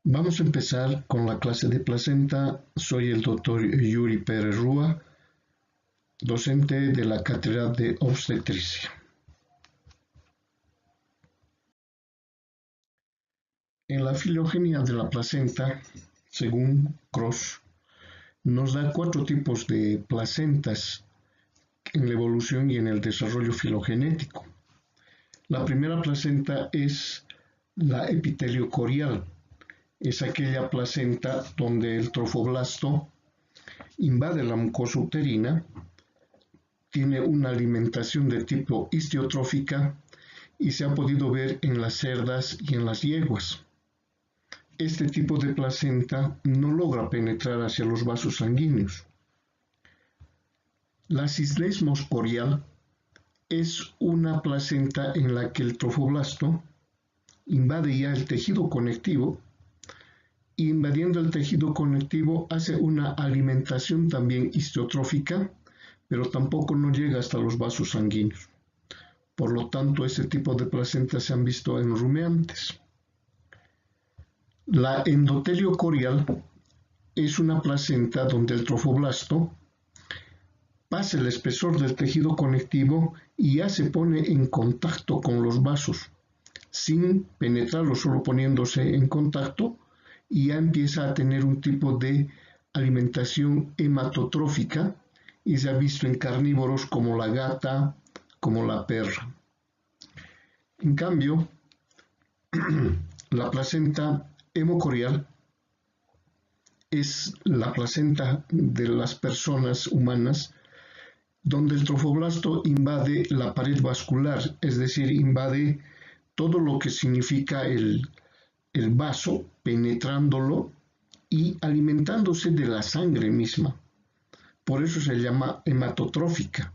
Vamos a empezar con la clase de placenta. Soy el doctor Yuri Pérez Rúa, docente de la Cátedra de Obstetricia. En la filogenia de la placenta, según Cross, nos da 4 tipos de placentas en la evolución y en el desarrollo filogenético. La primera placenta es la epitelio corial. Es aquella placenta donde el trofoblasto invade la mucosa uterina, tiene una alimentación de tipo histiotrófica y se ha podido ver en las cerdas y en las yeguas. Este tipo de placenta no logra penetrar hacia los vasos sanguíneos. La cisnesmos corial es una placenta en la que el trofoblasto invade ya el tejido conectivo. Invadiendo el tejido conectivo hace una alimentación también histiotrófica, pero tampoco no llega hasta los vasos sanguíneos. Por lo tanto, este tipo de placentas se han visto en rumiantes. La endotelio corial es una placenta donde el trofoblasto pasa el espesor del tejido conectivo y ya se pone en contacto con los vasos, sin penetrarlo, solo poniéndose en contacto, y ya empieza a tener un tipo de alimentación hematotrófica y se ha visto en carnívoros como la gata, como la perra. En cambio, la placenta hemocorial es la placenta de las personas humanas donde el trofoblasto invade la pared vascular, es decir, invade todo lo que significa el vaso, penetrándolo y alimentándose de la sangre misma. Por eso se llama hematotrófica.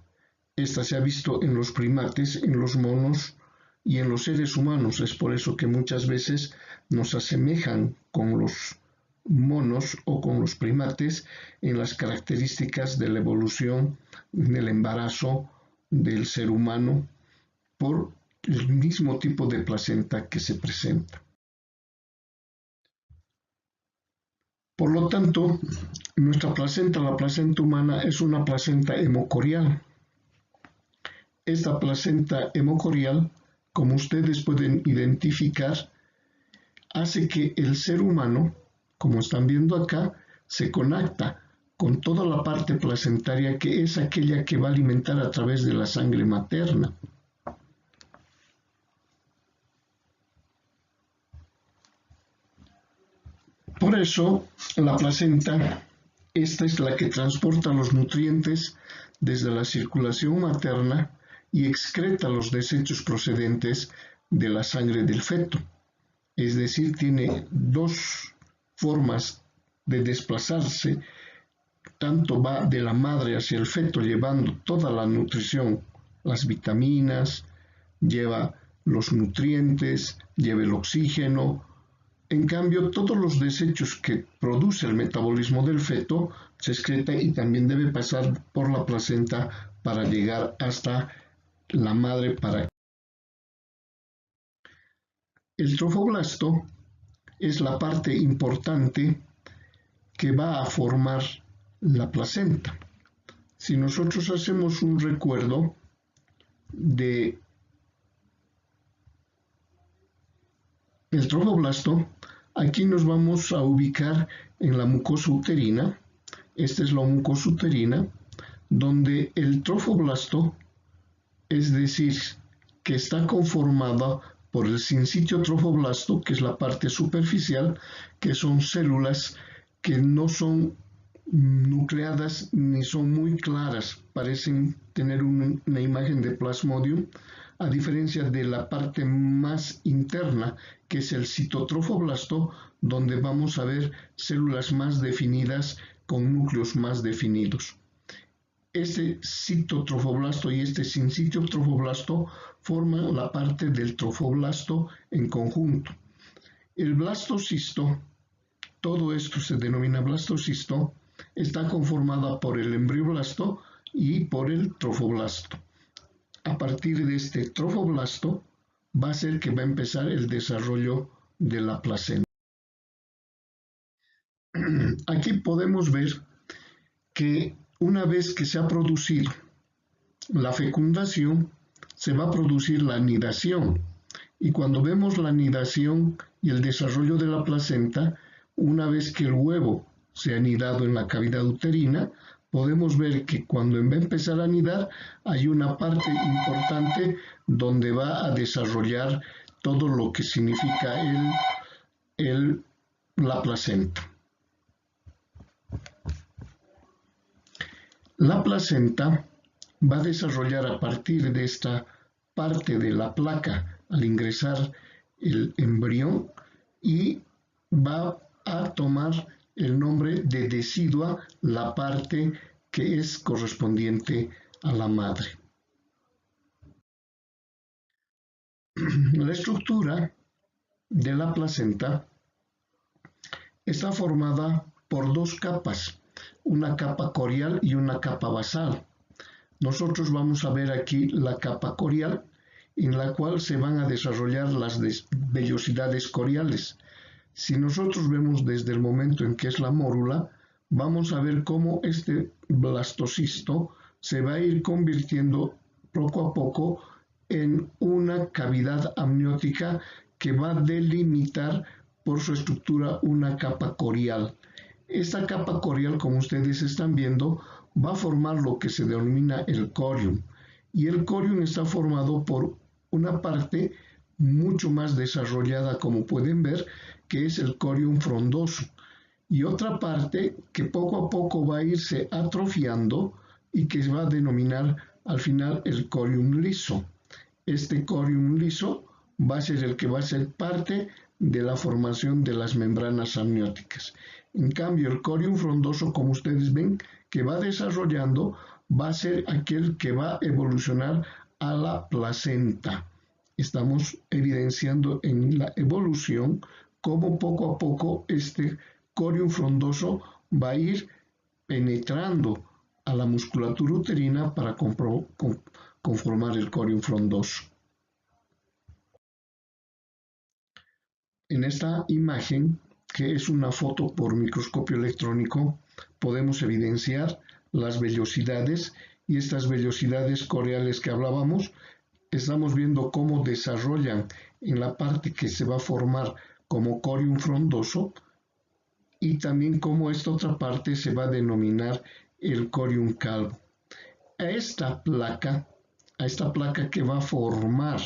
Esta se ha visto en los primates, en los monos y en los seres humanos. Es por eso que muchas veces nos asemejan con los monos o con los primates en las características de la evolución del embarazo del ser humano por el mismo tipo de placenta que se presenta. Por lo tanto, nuestra placenta, la placenta humana, es una placenta hemocorial. Esta placenta hemocorial, como ustedes pueden identificar, hace que el ser humano, como están viendo acá, se conecta con toda la parte placentaria que es aquella que va a alimentar a través de la sangre materna. Por eso, la placenta, esta es la que transporta los nutrientes desde la circulación materna y excreta los desechos procedentes de la sangre del feto. Es decir, tiene 2 formas de desplazarse, tanto va de la madre hacia el feto llevando toda la nutrición, las vitaminas, lleva los nutrientes, lleva el oxígeno. En cambio, todos los desechos que produce el metabolismo del feto se excreta y también debe pasar por la placenta para llegar hasta la madre. El trofoblasto es la parte importante que va a formar la placenta. Si nosotros hacemos un recuerdo de el trofoblasto, aquí nos vamos a ubicar en la mucosa uterina. Esta es la mucosa uterina, donde el trofoblasto, es decir, que está conformada por el sincitio trofoblasto, que es la parte superficial, que son células que no son nucleadas ni son muy claras, parecen tener una imagen de plasmodium, a diferencia de la parte más interna, que es el citotrofoblasto, donde vamos a ver células más definidas con núcleos más definidos. Este citotrofoblasto y este sincitio trofoblasto forman la parte del trofoblasto en conjunto. El blastocisto, todo esto se denomina blastocisto, está conformada por el embrioblasto y por el trofoblasto. A partir de este trofoblasto va a ser que va a empezar el desarrollo de la placenta. Aquí podemos ver que una vez que se ha producido la fecundación, se va a producir la anidación. Y cuando vemos la anidación y el desarrollo de la placenta, una vez que el huevo se ha anidado en la cavidad uterina, podemos ver que cuando va a empezar a anidar hay una parte importante donde va a desarrollar todo lo que significa la placenta. La placenta va a desarrollar a partir de esta parte de la placa al ingresar el embrión y va a tomar el nombre de decidua la parte que es correspondiente a la madre. La estructura de la placenta está formada por dos capas, una capa corial y una capa basal. Nosotros vamos a ver aquí la capa corial, en la cual se van a desarrollar las vellosidades coriales. Si nosotros vemos desde el momento en que es la mórula, vamos a ver cómo este blastocisto se va a ir convirtiendo poco a poco en una cavidad amniótica que va a delimitar por su estructura una capa corial. Esta capa corial, como ustedes están viendo, va a formar lo que se denomina el corium. Y el corium está formado por una parte mucho más desarrollada, como pueden ver, que es el corium frondoso. Y otra parte que poco a poco va a irse atrofiando y que se va a denominar al final el corium liso. Este corium liso va a ser el que va a ser parte de la formación de las membranas amnióticas. En cambio, el corium frondoso, como ustedes ven, que va desarrollando, va a ser aquel que va a evolucionar a la placenta. Estamos evidenciando en la evolución cómo poco a poco este corium frondoso va a ir penetrando a la musculatura uterina para conformar el corium frondoso. En esta imagen, que es una foto por microscopio electrónico, podemos evidenciar las vellosidades y estas vellosidades coriales que hablábamos. Estamos viendo cómo desarrollan en la parte que se va a formar como corium frondoso y también cómo esta otra parte se va a denominar el corium calvo. A esta placa que va a formar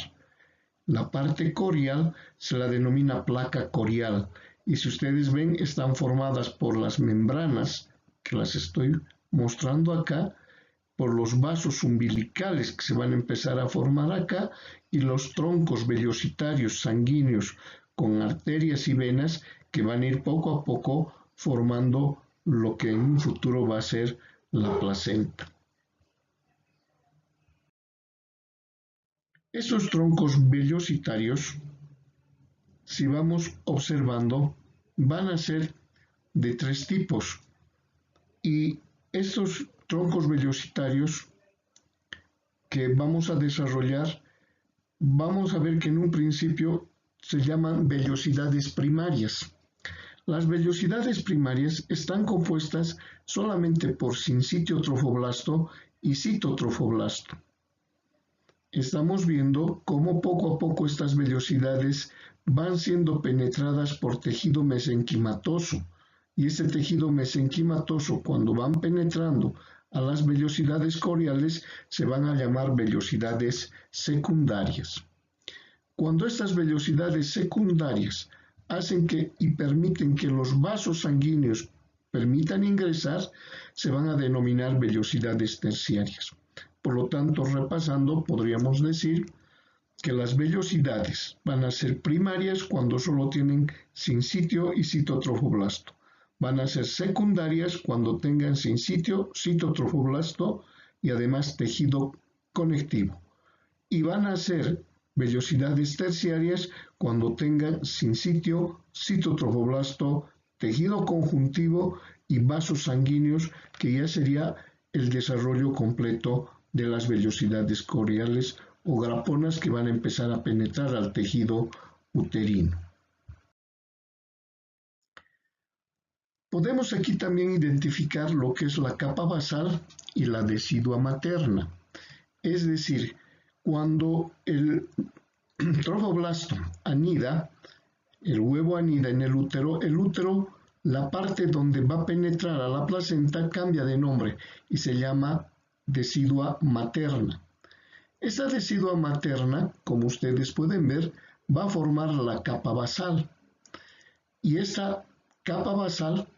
la parte corial se la denomina placa corial y si ustedes ven están formadas por las membranas que las estoy mostrando acá, por los vasos umbilicales que se van a empezar a formar acá y los troncos vellositarios sanguíneos con arterias y venas que van a ir poco a poco formando lo que en un futuro va a ser la placenta. Esos troncos vellositarios, si vamos observando, van a ser de tres tipos. Y estos troncos vellositarios que vamos a desarrollar, vamos a ver que en un principio se llaman vellosidades primarias. Las vellosidades primarias están compuestas solamente por sincitio trofoblasto y citotrofoblasto. Estamos viendo cómo poco a poco estas vellosidades van siendo penetradas por tejido mesenquimatoso y este tejido mesenquimatoso cuando van penetrando a las vellosidades coriales se van a llamar vellosidades secundarias. Cuando estas vellosidades secundarias hacen y permiten que los vasos sanguíneos permitan ingresar, se van a denominar vellosidades terciarias. Por lo tanto, repasando, podríamos decir que las vellosidades van a ser primarias cuando solo tienen sincitio y citotrofoblasto. Van a ser secundarias cuando tengan sincitio, citotrofoblasto y además tejido conectivo. Y van a ser vellosidades terciarias cuando tengan sincitio, citotrofoblasto, tejido conjuntivo y vasos sanguíneos, que ya sería el desarrollo completo de las vellosidades coriales o graponas que van a empezar a penetrar al tejido uterino. Podemos aquí también identificar lo que es la capa basal y la decidua materna. Es decir, cuando el trofoblasto anida, el huevo anida en el útero, la parte donde va a penetrar a la placenta cambia de nombre y se llama decidua materna. Esta decidua materna, como ustedes pueden ver, va a formar la capa basal. Y esta capa basal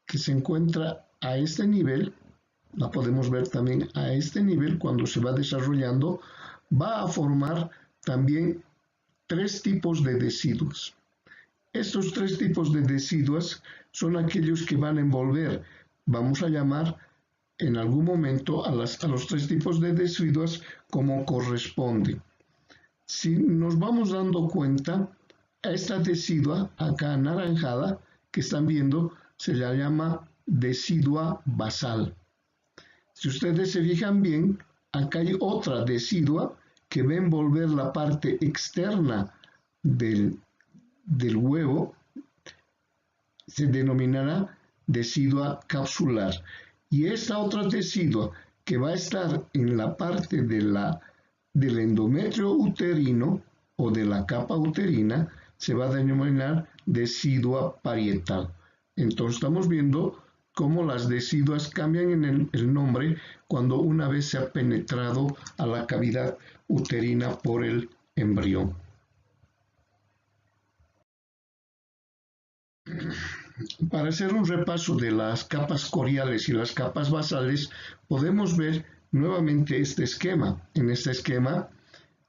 que se encuentra a este nivel, la podemos ver también a este nivel cuando se va desarrollando, va a formar también tres tipos de deciduos. Estos tres tipos de deciduos son aquellos que van a envolver, vamos a llamar en algún momento a los tres tipos de deciduos como corresponde. Si nos vamos dando cuenta, a esta decidua acá anaranjada que están viendo se la llama decidua basal. Si ustedes se fijan bien, acá hay otra decidua que va a envolver la parte externa del huevo, se denominará decidua capsular. Y esta otra decidua que va a estar en la parte del endometrio uterino o de la capa uterina se va a denominar decidua parietal. Entonces estamos viendo cómo las deciduas cambian en el nombre cuando una vez se ha penetrado a la cavidad uterina por el embrión. Para hacer un repaso de las capas coriales y las capas basales, podemos ver nuevamente este esquema. En este esquema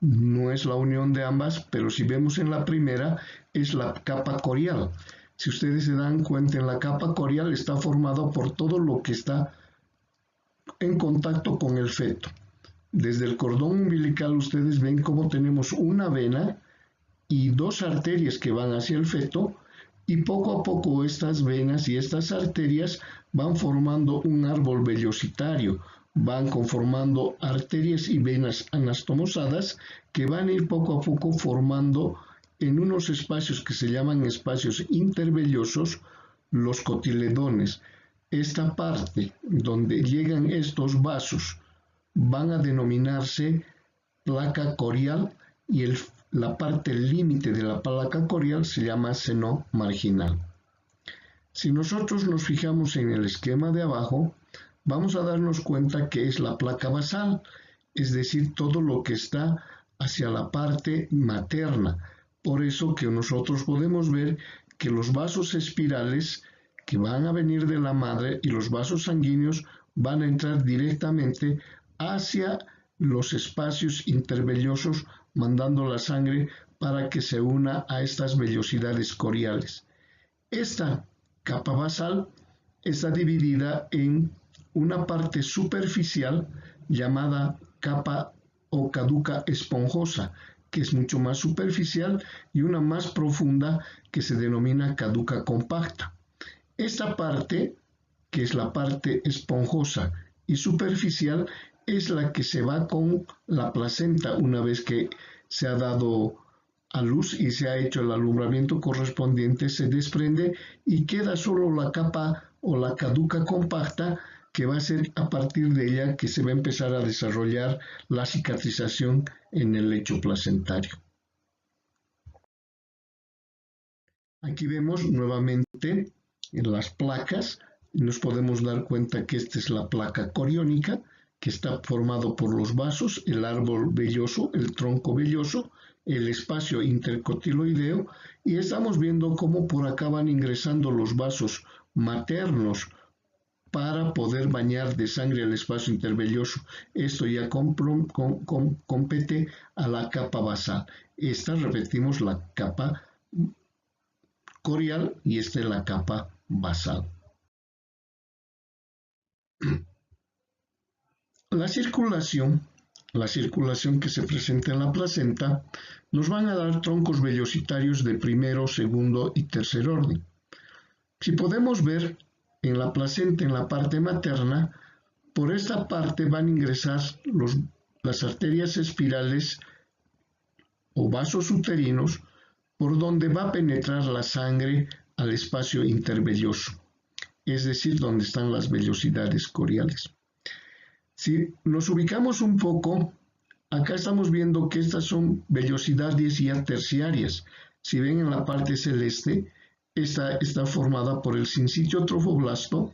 no es la unión de ambas, pero si vemos en la primera, es la capa corial. Si ustedes se dan cuenta, en la capa corial está formado por todo lo que está en contacto con el feto. Desde el cordón umbilical ustedes ven cómo tenemos una vena y dos arterias que van hacia el feto, y poco a poco estas venas y estas arterias van formando un árbol vellositario, van conformando arterias y venas anastomosadas que van a ir poco a poco formando en unos espacios que se llaman espacios intervellosos los cotiledones. Esta parte donde llegan estos vasos van a denominarse placa corial y la parte límite de la placa corial se llama seno marginal. Si nosotros nos fijamos en el esquema de abajo, vamos a darnos cuenta que es la placa basal, es decir, todo lo que está hacia la parte materna. Por eso que nosotros podemos ver que los vasos espirales que van a venir de la madre y los vasos sanguíneos van a entrar directamente hacia los espacios intervellosos, mandando la sangre para que se una a estas vellosidades coriales. Esta capa basal está dividida en una parte superficial llamada capa o caduca esponjosa, que es mucho más superficial, y una más profunda que se denomina caduca compacta. Esta parte, que es la parte esponjosa y superficial, es la que se va con la placenta una vez que se ha dado a luz y se ha hecho el alumbramiento correspondiente, se desprende y queda solo la capa o la caduca compacta, que va a ser a partir de ella que se va a empezar a desarrollar la cicatrización en el lecho placentario. Aquí vemos nuevamente en las placas, nos podemos dar cuenta que esta es la placa coriónica, que está formado por los vasos, el árbol velloso, el tronco velloso, el espacio intercotiloideo, y estamos viendo cómo por acá van ingresando los vasos maternos para poder bañar de sangre el espacio intervelloso. Esto ya compete a la capa basal. Esta, repetimos, la capa corial y esta es la capa basal. La circulación que se presenta en la placenta, nos van a dar troncos vellositarios de primero, segundo y tercer orden. Si podemos ver en la placenta, en la parte materna, por esta parte van a ingresar las arterias espirales o vasos uterinos, por donde va a penetrar la sangre al espacio intervelloso. es decir, donde están las vellosidades coriales. Si nos ubicamos un poco, acá estamos viendo que estas son vellosidades ya terciarias. Si ven en la parte celeste, esta está formada por el sincitio trofoblasto.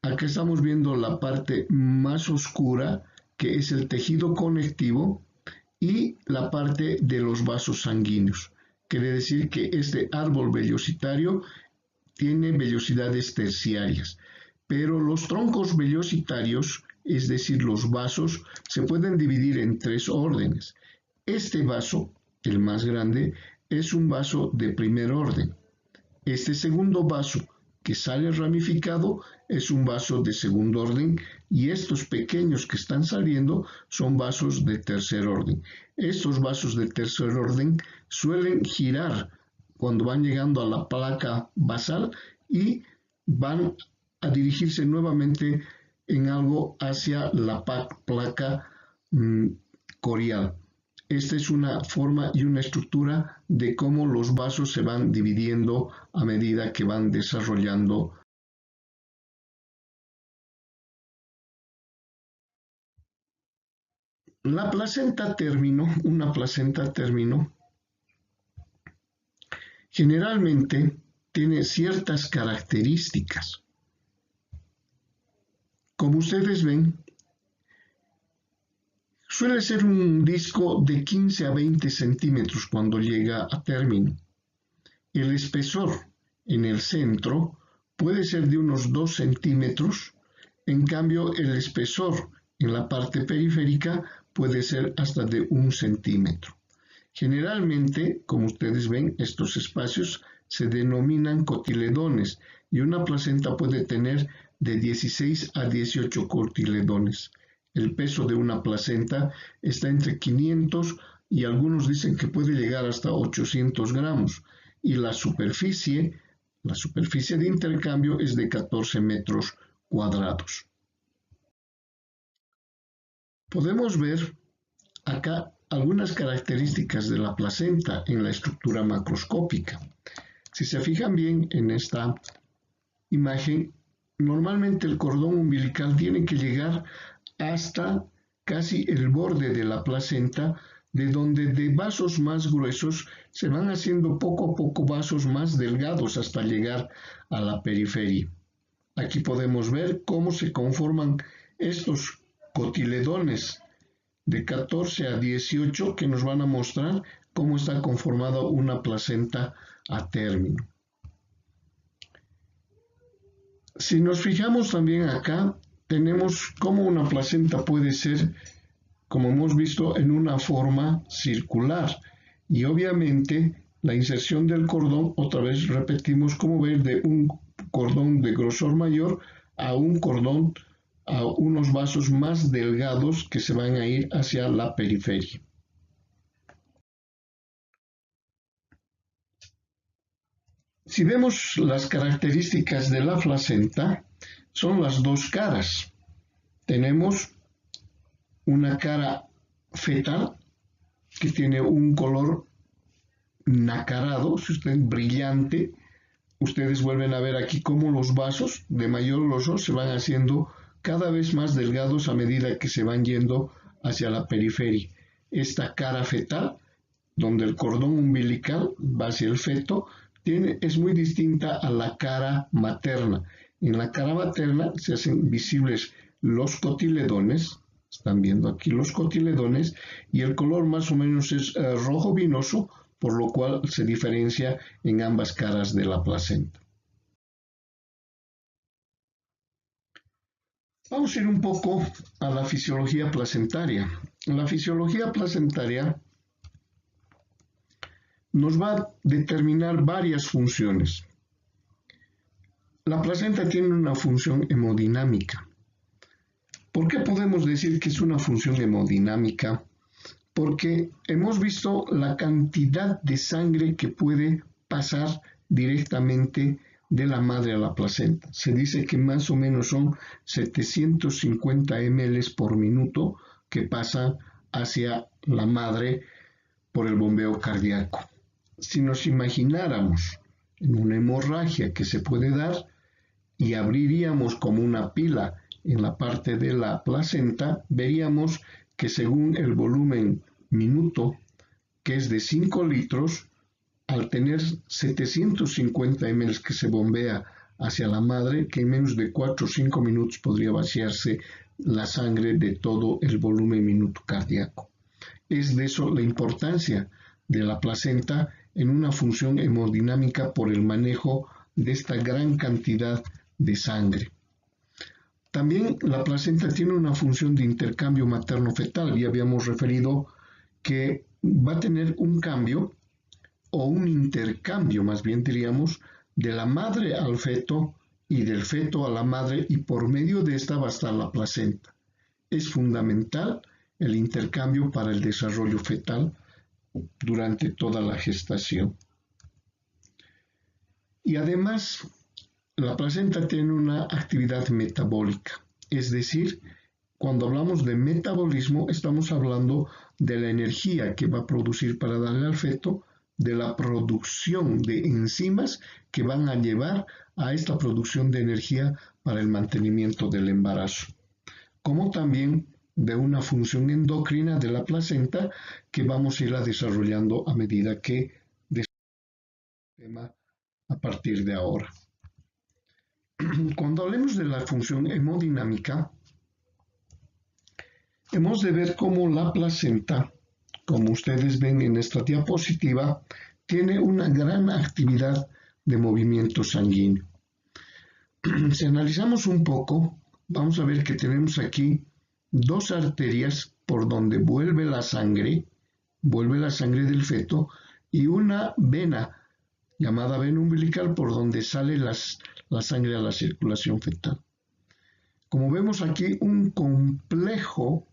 Acá estamos viendo la parte más oscura, que es el tejido conectivo, y la parte de los vasos sanguíneos. Quiere decir que este árbol vellositario tiene vellosidades terciarias, pero los troncos vellositarios, es decir, los vasos, se pueden dividir en tres órdenes. Este vaso, el más grande, es un vaso de primer orden. Este segundo vaso, que sale ramificado, es un vaso de segundo orden, y estos pequeños que están saliendo son vasos de tercer orden. Estos vasos de tercer orden suelen girar cuando van llegando a la placa basal y van a dirigirse nuevamente en algo hacia la placa corial. Esta es una forma y una estructura de cómo los vasos se van dividiendo a medida que van desarrollando. La placenta término, una placenta término, generalmente tiene ciertas características. Como ustedes ven, suele ser un disco de 15 a 20 centímetros cuando llega a término. El espesor en el centro puede ser de unos 2 centímetros, en cambio el espesor en la parte periférica puede ser hasta de 1 centímetro. Generalmente, como ustedes ven, estos espacios se denominan cotiledones y una placenta puede tener de 16 a 18 cotiledones. El peso de una placenta está entre 500 y algunos dicen que puede llegar hasta 800 gramos y la superficie de intercambio es de 14 metros cuadrados. Podemos ver acá algunas características de la placenta en la estructura macroscópica. Si se fijan bien en esta imagen, normalmente el cordón umbilical tiene que llegar hasta casi el borde de la placenta, de donde de vasos más gruesos se van haciendo poco a poco vasos más delgados hasta llegar a la periferia. Aquí podemos ver cómo se conforman estos cotiledones de 14 a 18 que nos van a mostrar cómo está conformada una placenta a término. Si nos fijamos también acá, tenemos cómo una placenta puede ser, como hemos visto, en una forma circular. Y obviamente la inserción del cordón, otra vez repetimos, como ver de un cordón de grosor mayor a un cordón a unos vasos más delgados que se van a ir hacia la periferia. Si vemos las características de la placenta, son las dos caras. Tenemos una cara fetal que tiene un color nacarado, brillante. Ustedes vuelven a ver aquí cómo los vasos de mayor grosor se van haciendo cada vez más delgados a medida que se van yendo hacia la periferia. Esta cara fetal, donde el cordón umbilical va hacia el feto, es muy distinta a la cara materna. En la cara materna se hacen visibles los cotiledones, están viendo aquí los cotiledones, y el color más o menos es rojo vinoso, por lo cual se diferencia en ambas caras de la placenta. Vamos a ir un poco a la fisiología placentaria. La fisiología placentaria nos va a determinar varias funciones. La placenta tiene una función hemodinámica. ¿Por qué podemos decir que es una función hemodinámica? Porque hemos visto la cantidad de sangre que puede pasar directamente de la madre a la placenta. Se dice que más o menos son 750 ml por minuto que pasa hacia la madre por el bombeo cardíaco. Si nos imagináramos en una hemorragia que se puede dar, y abriríamos como una pila en la parte de la placenta, veríamos que según el volumen minuto, que es de 5 litros, al tener 750 ml que se bombea hacia la madre, que en menos de 4 o 5 minutos podría vaciarse la sangre de todo el volumen minuto cardíaco. Es de eso la importancia de la placenta en una función hemodinámica por el manejo de esta gran cantidad de sangre. También la placenta tiene una función de intercambio materno-fetal. Ya habíamos referido que va a tener un cambio o un intercambio, más bien diríamos, de la madre al feto y del feto a la madre, y por medio de esta va a estar la placenta. Es fundamental el intercambio para el desarrollo fetal durante toda la gestación. Y además, la placenta tiene una actividad metabólica, es decir, cuando hablamos de metabolismo estamos hablando de la energía que va a producir para darle al feto, de la producción de enzimas que van a llevar a esta producción de energía para el mantenimiento del embarazo, como también de una función endocrina de la placenta que vamos a irla desarrollando a medida que desarrollemos a partir de ahora. Cuando hablemos de la función hemodinámica, hemos de ver cómo la placenta, como ustedes ven en esta diapositiva, tiene una gran actividad de movimiento sanguíneo. Si analizamos un poco, vamos a ver que tenemos aquí dos arterias por donde vuelve la sangre del feto, y una vena llamada vena umbilical por donde sale la sangre a la circulación fetal. Como vemos aquí, un complejo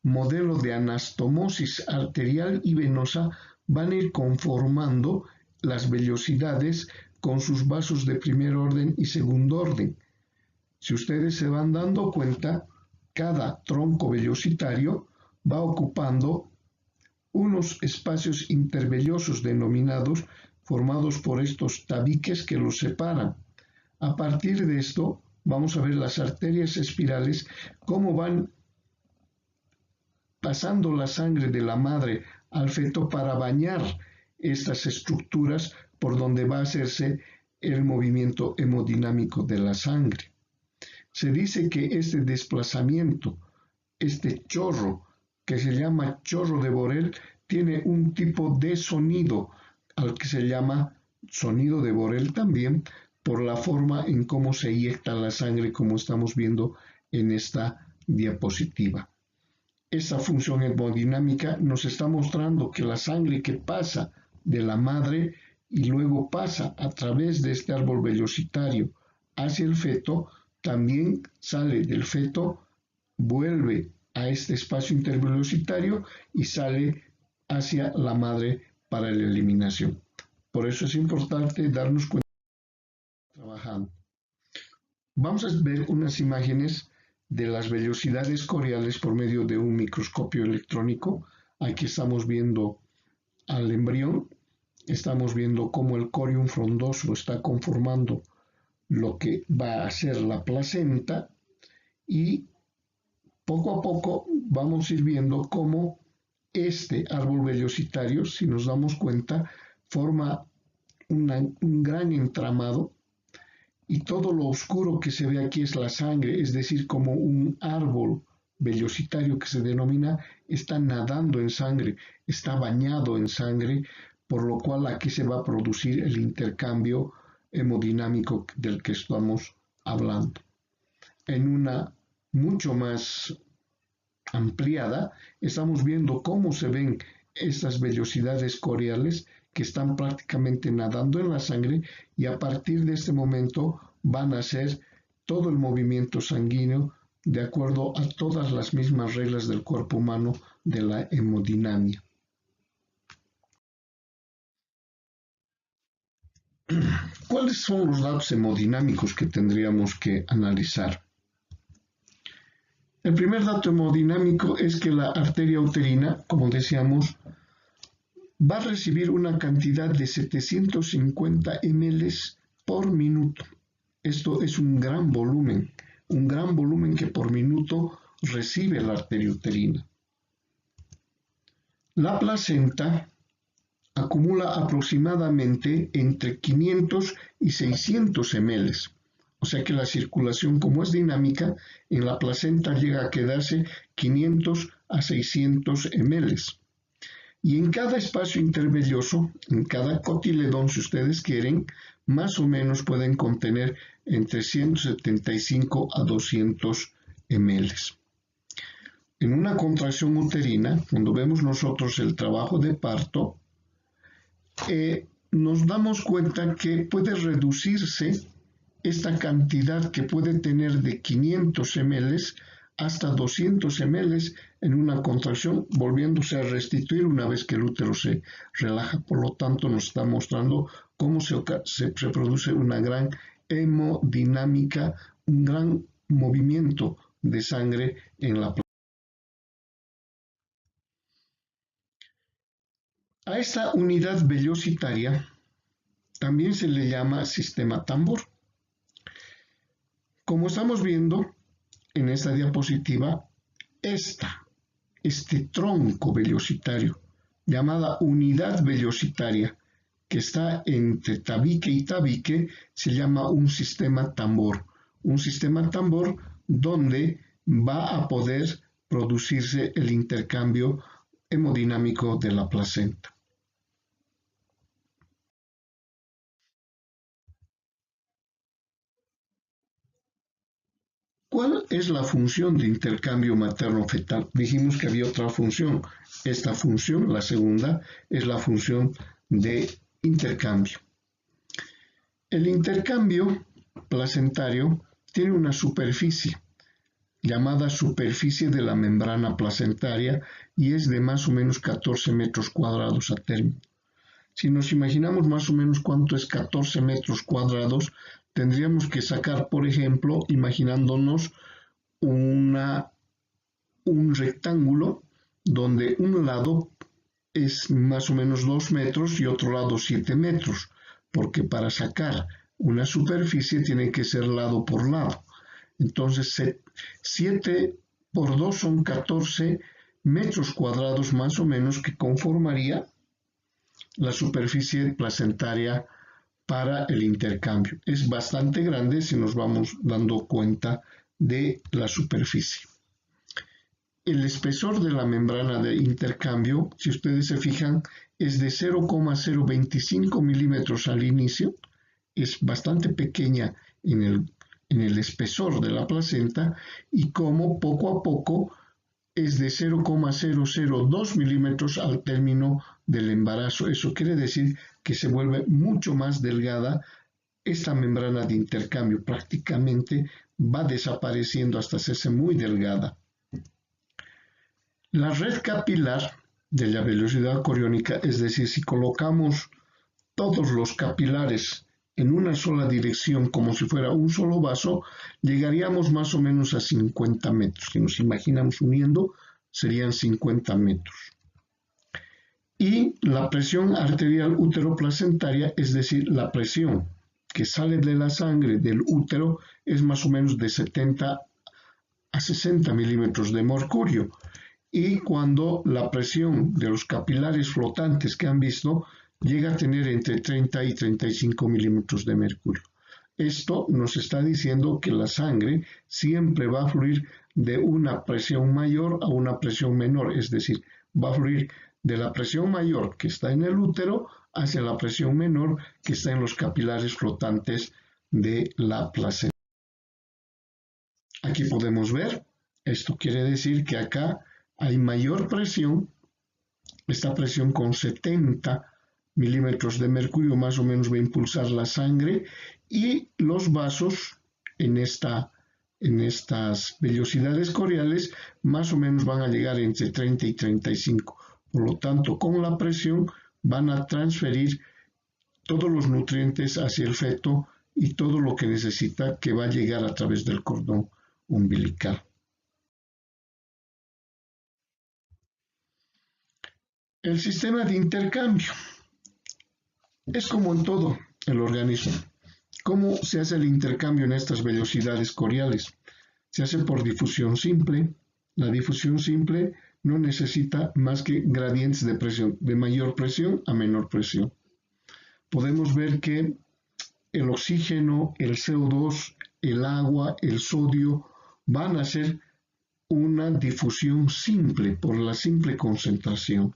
modelo de anastomosis arterial y venosa van a ir conformando las vellosidades con sus vasos de primer orden y segundo orden. Si ustedes se van dando cuenta, cada tronco vellositario va ocupando unos espacios intervellosos denominados, formados por estos tabiques que los separan. A partir de esto, vamos a ver las arterias espirales, cómo van pasando la sangre de la madre al feto para bañar estas estructuras por donde va a hacerse el movimiento hemodinámico de la sangre. Se dice que este desplazamiento, este chorro, que se llama chorro de Borel, tiene un tipo de sonido al que se llama sonido de Borel también, por la forma en cómo se eyecta la sangre, como estamos viendo en esta diapositiva. Esta función hemodinámica nos está mostrando que la sangre que pasa de la madre y luego pasa a través de este árbol vellositario hacia el feto, también sale del feto, vuelve a este espacio intervellositario y sale hacia la madre para la eliminación. Por eso es importante darnos cuenta de trabajando. Vamos a ver unas imágenes de las vellosidades coriales por medio de un microscopio electrónico. Aquí estamos viendo al embrión, estamos viendo cómo el corium frondoso está conformando lo que va a ser la placenta, y poco a poco vamos a ir viendo cómo este árbol vellositario, si nos damos cuenta, forma un gran entramado, y todo lo oscuro que se ve aquí es la sangre, es decir, como un árbol vellositario que se denomina, está nadando en sangre, está bañado en sangre, por lo cual aquí se va a producir el intercambio hemodinámico del que estamos hablando. En una mucho más ampliada, estamos viendo cómo se ven estas vellosidades coriales que están prácticamente nadando en la sangre, y a partir de este momento van a hacer todo el movimiento sanguíneo de acuerdo a todas las mismas reglas del cuerpo humano de la hemodinamia. ¿Cuáles son los datos hemodinámicos que tendríamos que analizar? El primer dato hemodinámico es que la arteria uterina, como decíamos, va a recibir una cantidad de 750 ml por minuto. Esto es un gran volumen que por minuto recibe la arteria uterina. La placenta acumula aproximadamente entre 500 y 600 ml. O sea que la circulación, como es dinámica, en la placenta llega a quedarse 500 a 600 ml. Y en cada espacio intervelloso, en cada cotiledón, si ustedes quieren, más o menos pueden contener entre 175 a 200 ml. En una contracción uterina, cuando vemos nosotros el trabajo de parto, nos damos cuenta que puede reducirse esta cantidad que puede tener de 500 ml hasta 200 ml en una contracción, volviéndose a restituir una vez que el útero se relaja. Por lo tanto, nos está mostrando cómo se produce una gran hemodinámica, un gran movimiento de sangre en la placenta. A esta unidad velocitaria también se le llama sistema tambor. Como estamos viendo en esta diapositiva, este tronco velocitario, llamada unidad velocitaria, que está entre tabique y tabique, se llama un sistema tambor. Un sistema tambor donde va a poder producirse el intercambio hemodinámico de la placenta. ¿Cuál es la función de intercambio materno-fetal? Dijimos que había otra función. Esta función, la segunda, es la función de intercambio. El intercambio placentario tiene una superficie llamada superficie de la membrana placentaria y es de más o menos 14 metros cuadrados a término. Si nos imaginamos más o menos cuánto es 14 metros cuadrados, tendríamos que sacar, por ejemplo, imaginándonos un rectángulo donde un lado es más o menos 2 metros y otro lado 7 metros, porque para sacar una superficie tiene que ser lado por lado. Entonces 7 por 2 son 14 metros cuadrados más o menos, que conformaría la superficie placentaria para el intercambio. Es bastante grande si nos vamos dando cuenta de la superficie. El espesor de la membrana de intercambio, si ustedes se fijan, es de 0,025 milímetros al inicio. Es bastante pequeña en el espesor de la placenta, y como poco a poco es de 0,002 milímetros al término del embarazo. Eso quiere decir que se vuelve mucho más delgada esta membrana de intercambio. Prácticamente va desapareciendo hasta hacerse muy delgada. La red capilar de la velocidad coriónica, es decir, si colocamos todos los capilares en una sola dirección como si fuera un solo vaso, llegaríamos más o menos a 50 metros. Si nos imaginamos uniendo, serían 50 metros. Y la presión arterial uteroplacentaria, es decir, la presión que sale de la sangre del útero, es más o menos de 70 a 60 milímetros de mercurio. Y cuando la presión de los capilares flotantes que han visto llega a tener entre 30 y 35 milímetros de mercurio. Esto nos está diciendo que la sangre siempre va a fluir de una presión mayor a una presión menor, es decir, va a fluir de la presión mayor que está en el útero hacia la presión menor que está en los capilares flotantes de la placenta. Aquí podemos ver, esto quiere decir que acá hay mayor presión, esta presión con 70 milímetros de mercurio más o menos va a impulsar la sangre, y los vasos en estas vellosidades coriales más o menos van a llegar entre 30 y 35. Por lo tanto, con la presión van a transferir todos los nutrientes hacia el feto y todo lo que necesita, que va a llegar a través del cordón umbilical. El sistema de intercambio es como en todo el organismo. ¿Cómo se hace el intercambio en estas velocidades coriales? Se hace por difusión simple. La difusión simple no necesita más que gradientes de presión, de mayor presión a menor presión. Podemos ver que el oxígeno, el CO2, el agua, el sodio van a hacer una difusión simple por la simple concentración.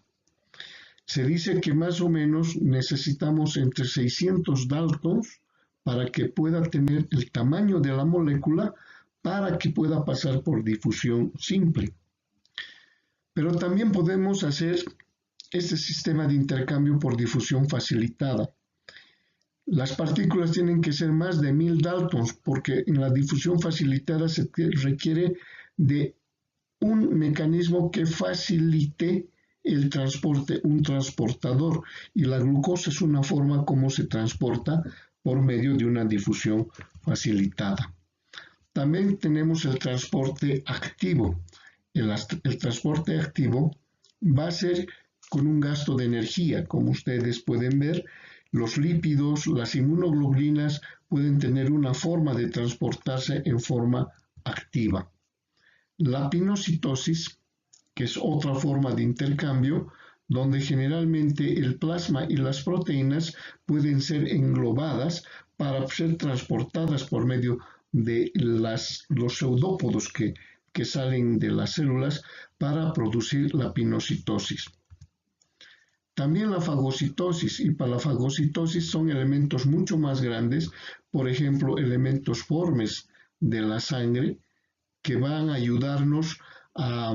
Se dice que más o menos necesitamos entre 600 daltons para que pueda tener el tamaño de la molécula para que pueda pasar por difusión simple. Pero también podemos hacer este sistema de intercambio por difusión facilitada. Las partículas tienen que ser más de 1000 daltons porque en la difusión facilitada se requiere de un mecanismo que facilite el transporte, un transportador, y la glucosa es una forma como se transporta por medio de una difusión facilitada. También tenemos el transporte activo. El transporte activo va a ser con un gasto de energía. Como ustedes pueden ver, los lípidos, las inmunoglobulinas pueden tener una forma de transportarse en forma activa. La pinocitosis, que es otra forma de intercambio, donde generalmente el plasma y las proteínas pueden ser englobadas para ser transportadas por medio de los pseudópodos que salen de las células para producir la pinocitosis. También la fagocitosis, y para la fagocitosis son elementos mucho más grandes, por ejemplo, elementos formes de la sangre que van a ayudarnos a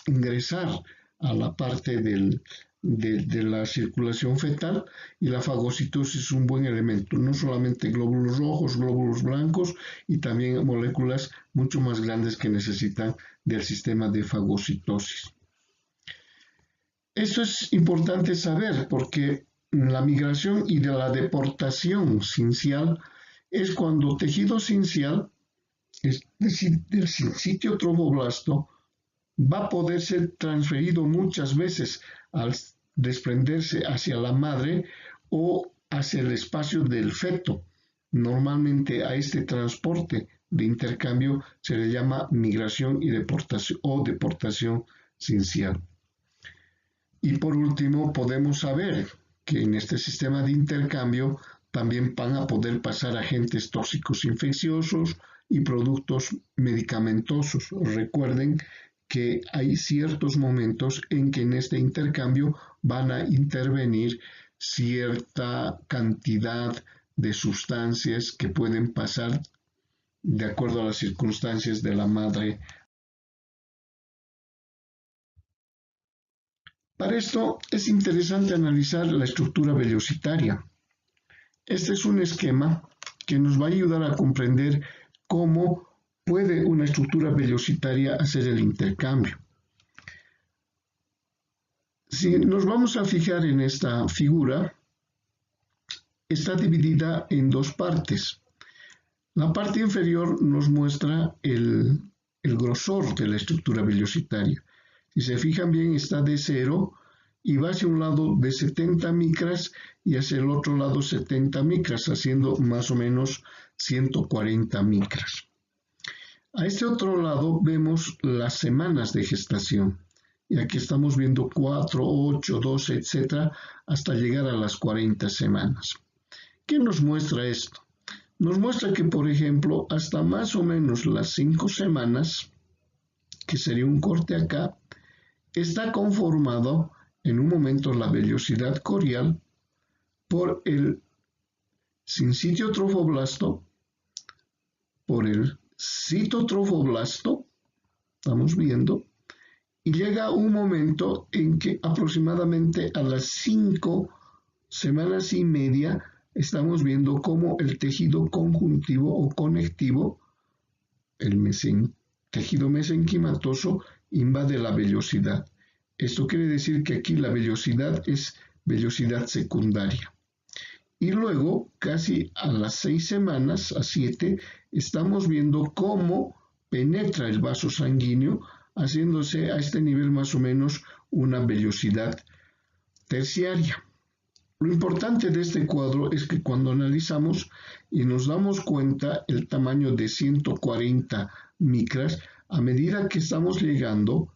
ingresar a la parte de la circulación fetal, y la fagocitosis es un buen elemento, no solamente glóbulos rojos, glóbulos blancos y también moléculas mucho más grandes que necesitan del sistema de fagocitosis. Esto es importante saber porque la migración y de la deportación sincial es cuando tejido sincial, es decir, del sincitio trofoblasto, va a poder ser transferido muchas veces al desprenderse hacia la madre o hacia el espacio del feto. Normalmente a este transporte de intercambio se le llama migración y deportación o deportación sincial. Y por último, podemos saber que en este sistema de intercambio también van a poder pasar agentes tóxicos infecciosos y productos medicamentosos. Recuerden que hay ciertos momentos en que en este intercambio van a intervenir cierta cantidad de sustancias que pueden pasar de acuerdo a las circunstancias de la madre. Para esto es interesante analizar la estructura velocitaria. Este es un esquema que nos va a ayudar a comprender cómo puede una estructura velocitaria hacer el intercambio. Si nos vamos a fijar en esta figura, está dividida en dos partes. La parte inferior nos muestra el grosor de la estructura velocitaria. Si se fijan bien, está de 0 y va hacia un lado de 70 micras y hacia el otro lado 70 micras, haciendo más o menos 140 micras. A este otro lado vemos las semanas de gestación. Y aquí estamos viendo 4, 8, 12, etc. hasta llegar a las 40 semanas. ¿Qué nos muestra esto? Nos muestra que, por ejemplo, hasta más o menos las 5 semanas, que sería un corte acá, está conformado en un momento la vellosidad corial por el sincitio trofoblasto, por el citotrofoblasto, estamos viendo, y llega un momento en que aproximadamente a las 5 semanas y media estamos viendo cómo el tejido conjuntivo o conectivo, el tejido mesenquimatoso, invade la vellosidad. Esto quiere decir que aquí la vellosidad es vellosidad secundaria. Y luego, casi a las 6 semanas, a 7, estamos viendo cómo penetra el vaso sanguíneo, haciéndose a este nivel más o menos una vellosidad terciaria. Lo importante de este cuadro es que cuando analizamos y nos damos cuenta el tamaño de 140 micras, a medida que estamos llegando,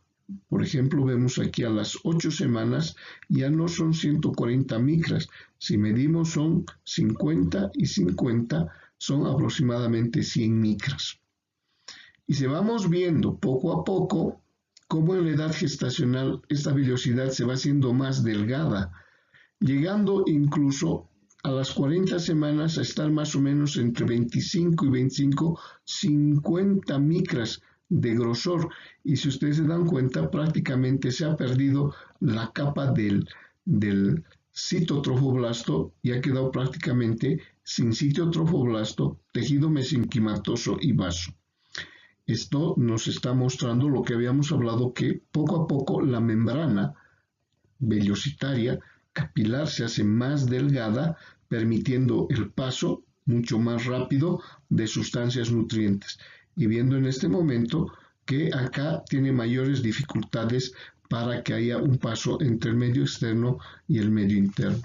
por ejemplo, vemos aquí a las 8 semanas, ya no son 140 micras. Si medimos son 50 y 50, son aproximadamente 100 micras. Y si vamos viendo poco a poco cómo en la edad gestacional esta vellosidad se va haciendo más delgada, llegando incluso a las 40 semanas a estar más o menos entre 25 y 25, 50 micras de grosor. Y si ustedes se dan cuenta, prácticamente se ha perdido la capa del citotrofoblasto y ha quedado prácticamente sin citotrofoblasto, tejido mesenquimatoso y vaso. Esto nos está mostrando lo que habíamos hablado, que poco a poco la membrana vellositaria capilar se hace más delgada, permitiendo el paso mucho más rápido de sustancias nutrientes. Y viendo en este momento que acá tiene mayores dificultades para que haya un paso entre el medio externo y el medio interno.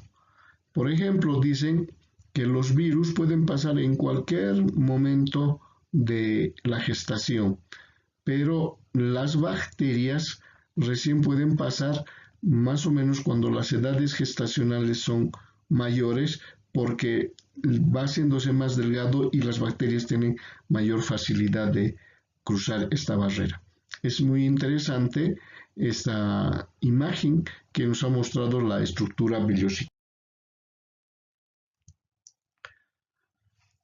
Por ejemplo, dicen que los virus pueden pasar en cualquier momento de la gestación, pero las bacterias recién pueden pasar más o menos cuando las edades gestacionales son mayores, porque va haciéndose más delgado y las bacterias tienen mayor facilidad de cruzar esta barrera. Es muy interesante esta imagen que nos ha mostrado la estructura vellositaria.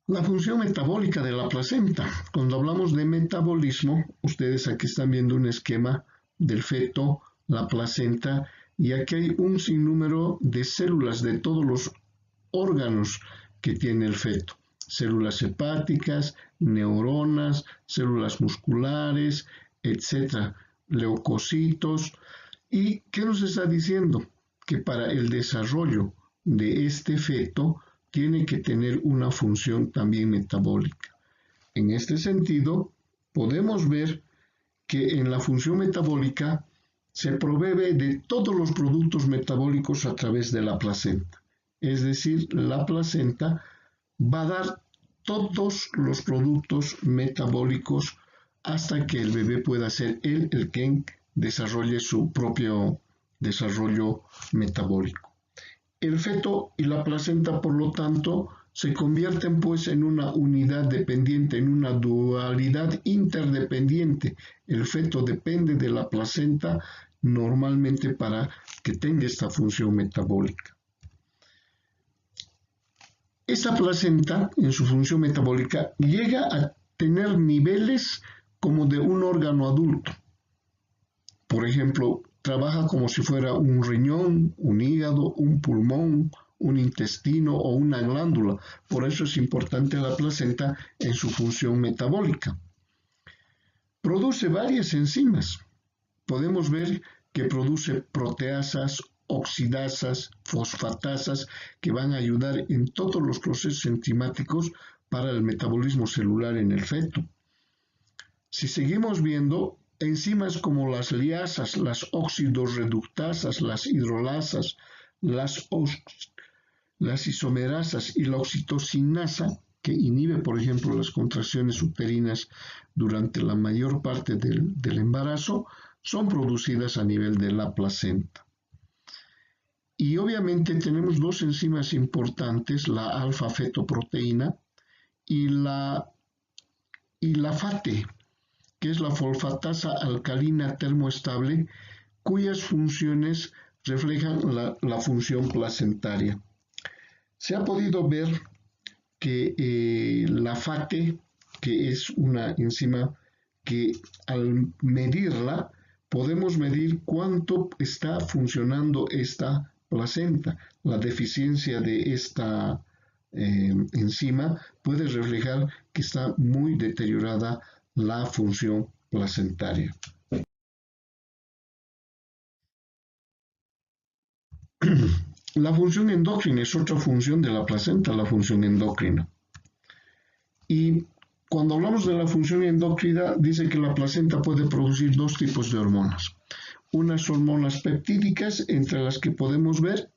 La función metabólica de la placenta. Cuando hablamos de metabolismo, ustedes aquí están viendo un esquema del feto, la placenta, y aquí hay un sinnúmero de células de todos los órganos que tiene el feto. Células hepáticas, neuronas, células musculares, etc. Leucocitos. ¿Y qué nos está diciendo? Que para el desarrollo de este feto tiene que tener una función también metabólica. En este sentido, podemos ver que en la función metabólica se provee de todos los productos metabólicos a través de la placenta. Es decir, la placenta va a dar todos los productos metabólicos hasta que el bebé pueda ser él el que desarrolle su propio desarrollo metabólico. El feto y la placenta, por lo tanto, se convierten pues en una unidad dependiente, en una dualidad interdependiente. El feto depende de la placenta normalmente para que tenga esta función metabólica. Esta placenta, en su función metabólica, llega a tener niveles como de un órgano adulto. Por ejemplo, trabaja como si fuera un riñón, un hígado, un pulmón, un intestino o una glándula. Por eso es importante la placenta en su función metabólica. Produce varias enzimas. Podemos ver que produce proteasas, oxidasas, fosfatasas, que van a ayudar en todos los procesos enzimáticos para el metabolismo celular en el feto. Si seguimos viendo, enzimas como las liasas, las óxido-reductasas, las hidrolasas, las isomerasas y la oxitocinasa, que inhibe, por ejemplo, las contracciones uterinas durante la mayor parte del embarazo, son producidas a nivel de la placenta. Y obviamente tenemos dos enzimas importantes, la alfa-fetoproteína y la FATE, que es la fosfatasa alcalina termoestable, cuyas funciones reflejan la función placentaria. Se ha podido ver que la FATE, que es una enzima que al medirla, podemos medir cuánto está funcionando esta placenta. La deficiencia de esta enzima puede reflejar que está muy deteriorada la función placentaria. La función endocrina es otra función de la placenta, la función endocrina. Y cuando hablamos de la función endocrina, dice que la placenta puede producir dos tipos de hormonas. Unas hormonas peptídicas, entre las que podemos ver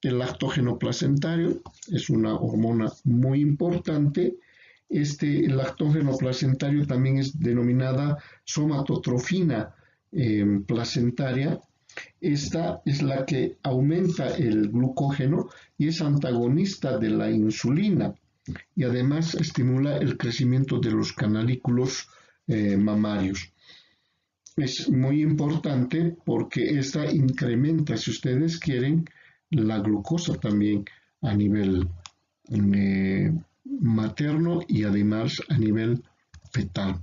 el lactógeno placentario, es una hormona muy importante. El lactógeno placentario también es denominada somatotrofina placentaria. Esta es la que aumenta el glucógeno y es antagonista de la insulina y además estimula el crecimiento de los canalículos mamarios. Es muy importante porque esta incrementa, si ustedes quieren, la glucosa también a nivel materno y además a nivel fetal.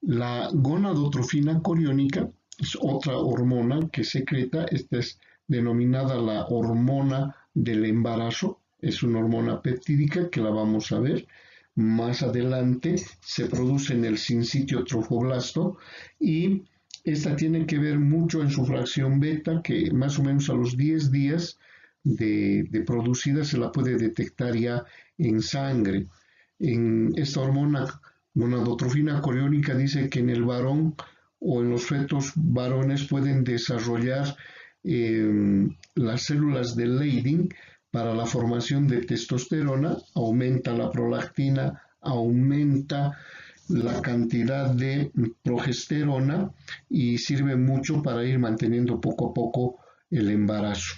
La gonadotrofina coriónica es otra hormona que secreta, esta es denominada la hormona del embarazo, es una hormona peptídica que la vamos a ver más adelante, se produce en el sincitio trofoblasto y esta tiene que ver mucho en su fracción beta, que más o menos a los 10 días de producida se la puede detectar ya en sangre. En esta hormona gonadotrofina coriónica dice que en el varón o en los fetos varones pueden desarrollar las células de Leydig para la formación de testosterona, aumenta la prolactina, aumenta la cantidad de progesterona y sirve mucho para ir manteniendo poco a poco el embarazo.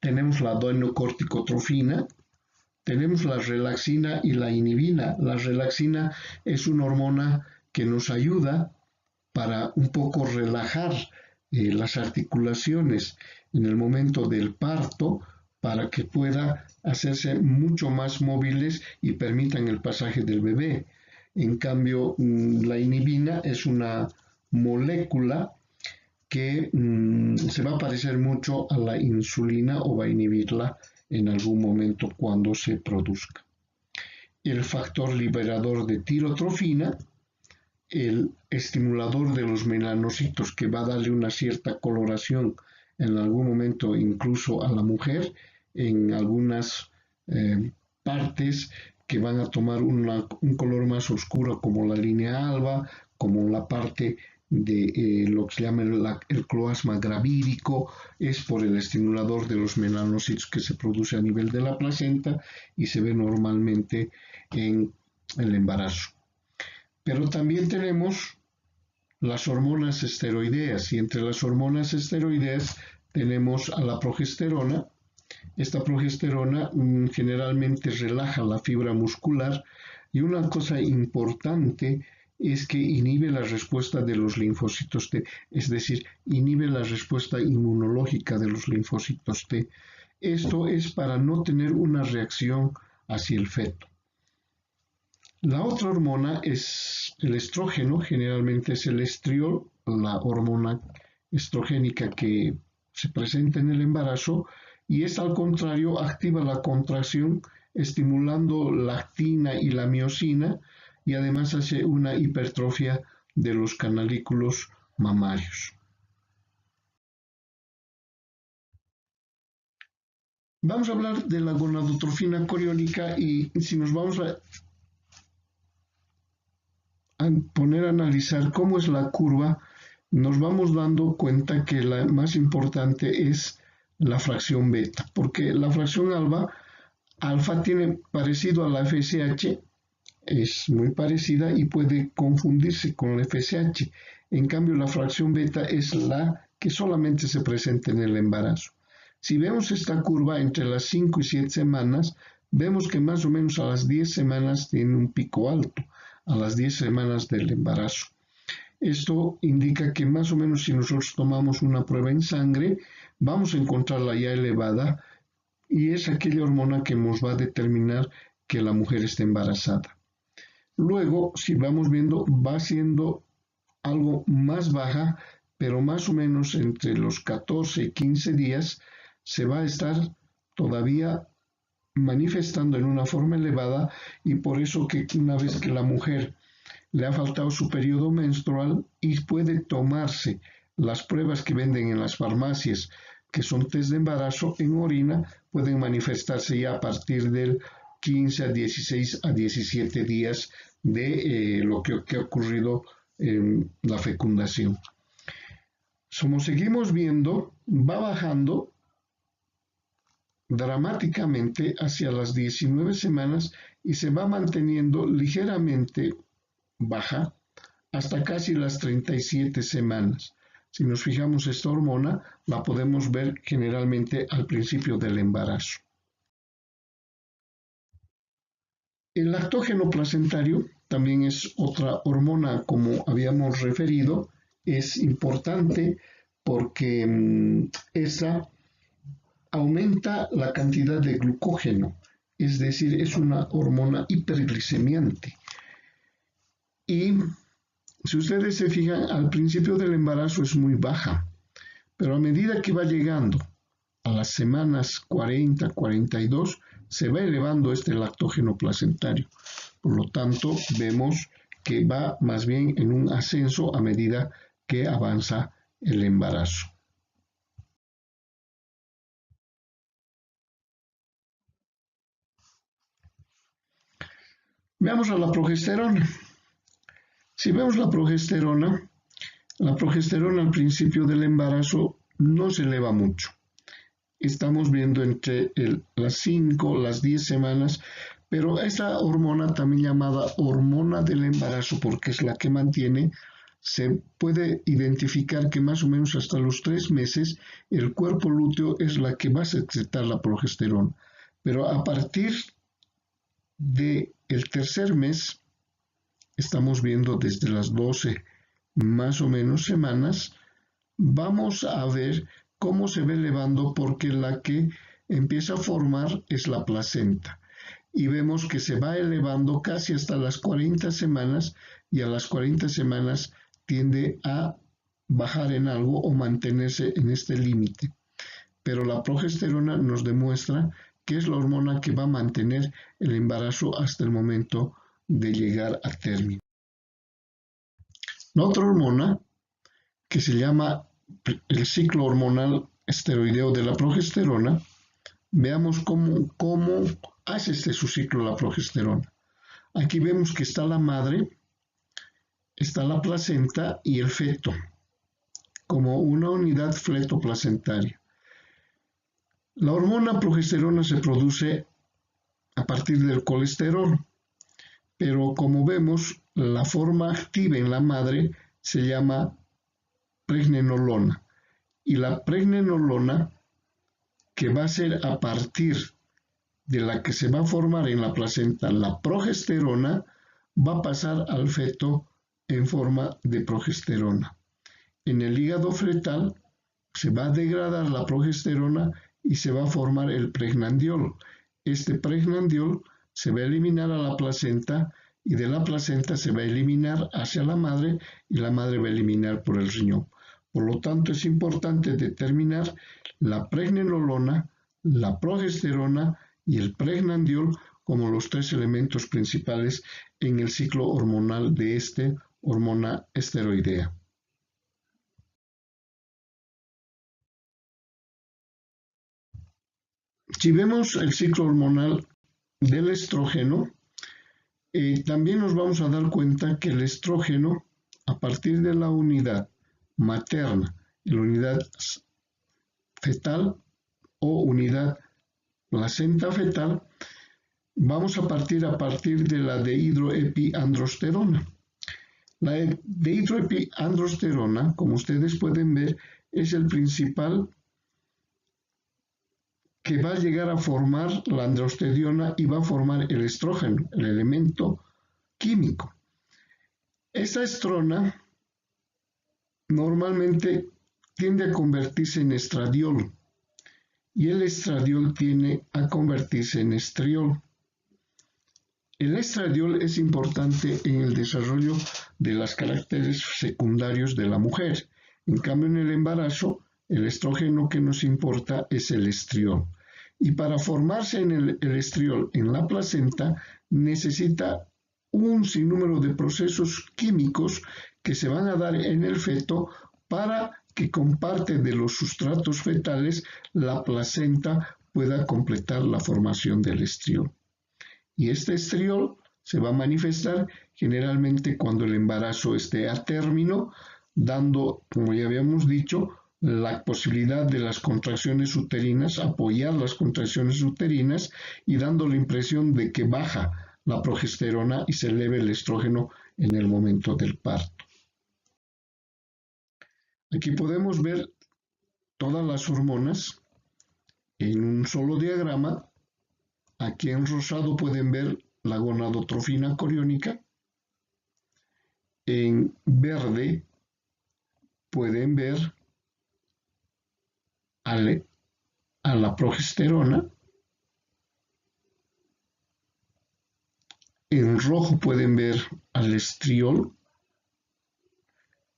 Tenemos la adenocorticotrofina, tenemos la relaxina y la inhibina. La relaxina es una hormona que nos ayuda para un poco relajar las articulaciones en el momento del parto para que pueda hacerse mucho más móviles y permitan el pasaje del bebé. En cambio, la inhibina es una molécula que se va a parecer mucho a la insulina o va a inhibirla en algún momento cuando se produzca. El factor liberador de tirotrofina, el estimulador de los melanocitos que va a darle una cierta coloración en algún momento incluso a la mujer, en algunas partes que van a tomar un color más oscuro como la línea alba, como la parte de lo que se llama el cloasma gravídico, es por el estimulador de los melanocitos que se produce a nivel de la placenta y se ve normalmente en el embarazo. Pero también tenemos las hormonas esteroideas y entre las hormonas esteroideas tenemos a la progesterona. Esta progesterona generalmente relaja la fibra muscular y una cosa importante es que inhibe la respuesta de los linfocitos T, es decir, inhibe la respuesta inmunológica de los linfocitos T. Esto es para no tener una reacción hacia el feto. La otra hormona es el estrógeno, generalmente es el estriol, la hormona estrogénica que se presenta en el embarazo, y es al contrario, activa la contracción, estimulando la actina y la miosina, y además hace una hipertrofia de los canalículos mamarios. Vamos a hablar de la gonadotrofina coriónica y si nos vamos a poner a analizar cómo es la curva, nos vamos dando cuenta que la más importante es la fracción beta, porque la fracción alfa tiene parecido a la FSH, es muy parecida y puede confundirse con la FSH. En cambio, la fracción beta es la que solamente se presenta en el embarazo. Si vemos esta curva entre las 5 y 7 semanas, vemos que más o menos a las 10 semanas tiene un pico alto, a las 10 semanas del embarazo. Esto indica que más o menos si nosotros tomamos una prueba en sangre, vamos a encontrarla ya elevada y es aquella hormona que nos va a determinar que la mujer está embarazada. Luego, si vamos viendo, va siendo algo más baja, pero más o menos entre los 14 y 15 días se va a estar todavía manifestando en una forma elevada y por eso que una vez que la mujer le ha faltado su periodo menstrual y puede tomarse las pruebas que venden en las farmacias, que son test de embarazo en orina, pueden manifestarse ya a partir del 15 a 16 a 17 días de lo que ha ocurrido en la fecundación. Como seguimos viendo, va bajando dramáticamente hacia las 19 semanas y se va manteniendo ligeramente baja hasta casi las 37 semanas. Si nos fijamos, esta hormona la podemos ver generalmente al principio del embarazo. El lactógeno placentario también es otra hormona, como habíamos referido. Es importante porque esa aumenta la cantidad de glucógeno, es decir, es una hormona hiperglicemiante. Y si ustedes se fijan, al principio del embarazo es muy baja, pero a medida que va llegando a las semanas 40, 42, se va elevando este lactógeno placentario. Por lo tanto, vemos que va más bien en un ascenso a medida que avanza el embarazo. Veamos a la progesterona. Si vemos la progesterona al principio del embarazo no se eleva mucho. Estamos viendo entre las 5, las 10 semanas, pero esa hormona, también llamada hormona del embarazo, porque es la que mantiene, se puede identificar que más o menos hasta los 3 meses el cuerpo lúteo es la que va a secretar la progesterona. Pero a partir del tercer mes, estamos viendo desde las 12 más o menos semanas, vamos a ver cómo se va elevando, porque la que empieza a formar es la placenta. Y vemos que se va elevando casi hasta las 40 semanas y a las 40 semanas tiende a bajar en algo o mantenerse en este límite. Pero la progesterona nos demuestra que es la hormona que va a mantener el embarazo hasta el momento de llegar a término. La otra hormona, que se llama el ciclo hormonal esteroideo de la progesterona, veamos cómo hace su ciclo la progesterona. Aquí vemos que está la madre, está la placenta y el feto, como una unidad fetoplacentaria. La hormona progesterona se produce a partir del colesterol, pero como vemos, la forma activa en la madre se llama pregnenolona. Y la pregnenolona, que va a ser a partir de la que se va a formar en la placenta la progesterona, va a pasar al feto en forma de progesterona. En el hígado fetal se va a degradar la progesterona y se va a formar el pregnandiol. Este pregnandiol se va a eliminar a la placenta y de la placenta se va a eliminar hacia la madre y la madre va a eliminar por el riñón. Por lo tanto, es importante determinar la pregnenolona, la progesterona y el pregnandiol como los 3 elementos principales en el ciclo hormonal de esta hormona esteroidea. Si vemos el ciclo hormonal del estrógeno, también nos vamos a dar cuenta que el estrógeno, a partir de la unidad materna y la unidad fetal o unidad placenta fetal, vamos a partir de la dehidroepiandrosterona. La dehidroepiandrosterona, como ustedes pueden ver, es el principal que va a llegar a formar la androstenediona y va a formar el estrógeno, el elemento químico. Esta estrona normalmente tiende a convertirse en estradiol y el estradiol tiende a convertirse en estriol. El estradiol es importante en el desarrollo de los caracteres secundarios de la mujer. En cambio, en el embarazo, el estrógeno que nos importa es el estriol. Y para formarse en el estriol en la placenta necesita un sinnúmero de procesos químicos que se van a dar en el feto para que con parte de los sustratos fetales la placenta pueda completar la formación del estriol. Y este estriol se va a manifestar generalmente cuando el embarazo esté a término, dando, como ya habíamos dicho, la posibilidad de las contracciones uterinas, apoyar las contracciones uterinas y dando la impresión de que baja la progesterona y se eleve el estrógeno en el momento del parto. Aquí podemos ver todas las hormonas en un solo diagrama. Aquí en rosado pueden ver la gonadotrofina coriónica. En verde pueden ver a la progesterona. En rojo pueden ver al estriol.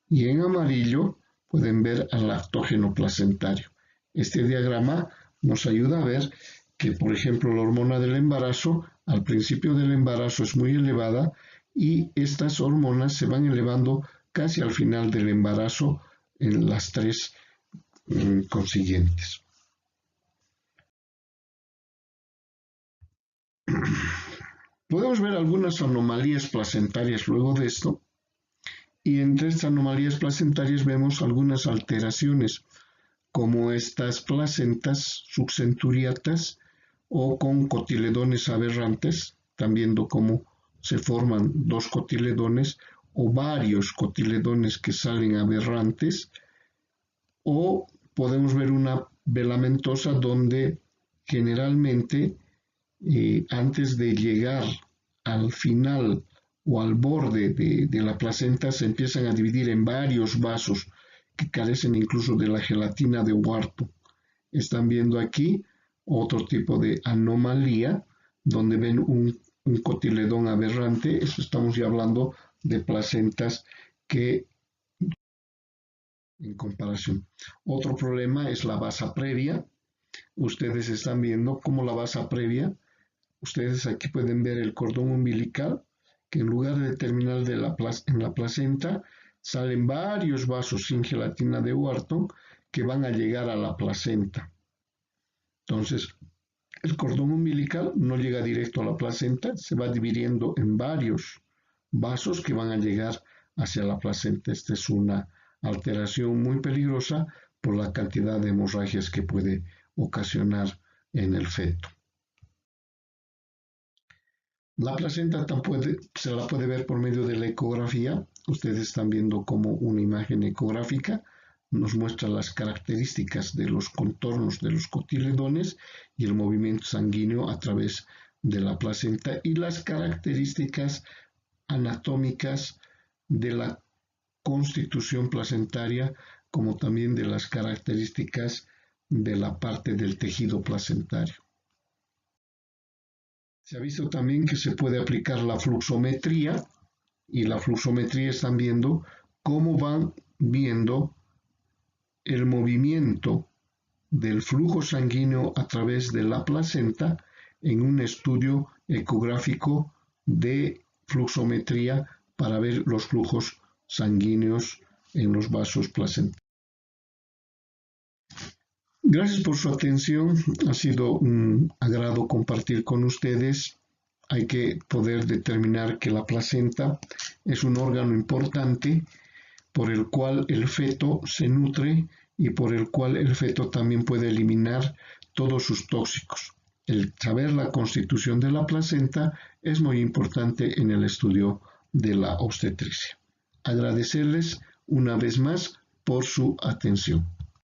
Y en amarillo pueden ver al lactógeno placentario. Este diagrama nos ayuda a ver que, por ejemplo, la hormona del embarazo al principio del embarazo es muy elevada y estas hormonas se van elevando casi al final del embarazo en las tres consiguientes. Podemos ver algunas anomalías placentarias luego de esto, y entre estas anomalías placentarias vemos algunas alteraciones, como estas placentas subcenturiatas o con cotiledones aberrantes. Están viendo cómo se forman dos cotiledones o varios cotiledones que salen aberrantes, o podemos ver una velamentosa donde generalmente antes de llegar al final o al borde de la placenta se empiezan a dividir en varios vasos que carecen incluso de la gelatina de Wharton. Están viendo aquí otro tipo de anomalía donde ven un cotiledón aberrante. Eso estamos ya hablando de placentas que en comparación. Otro problema es la basa previa. Ustedes están viendo cómo la basa previa, ustedes aquí pueden ver el cordón umbilical, que en lugar de terminar en la placenta, salen varios vasos sin gelatina de Wharton que van a llegar a la placenta. Entonces, el cordón umbilical no llega directo a la placenta, se va dividiendo en varios vasos que van a llegar hacia la placenta. Esta es una alteración muy peligrosa por la cantidad de hemorragias que puede ocasionar en el feto. La placenta se la puede ver por medio de la ecografía. Ustedes están viendo como una imagen ecográfica nos muestra las características de los contornos de los cotiledones y el movimiento sanguíneo a través de la placenta y las características anatómicas de la constitución placentaria, como también de las características de la parte del tejido placentario. Se ha visto también que se puede aplicar la fluxometría, y la fluxometría están viendo cómo van viendo el movimiento del flujo sanguíneo a través de la placenta en un estudio ecográfico de fluxometría para ver los flujos sanguíneos en los vasos placentarios. Gracias por su atención, ha sido un agrado compartir con ustedes. Hay que poder determinar que la placenta es un órgano importante por el cual el feto se nutre y por el cual el feto también puede eliminar todos sus tóxicos. El saber la constitución de la placenta es muy importante en el estudio de la obstetricia. Agradecerles una vez más por su atención.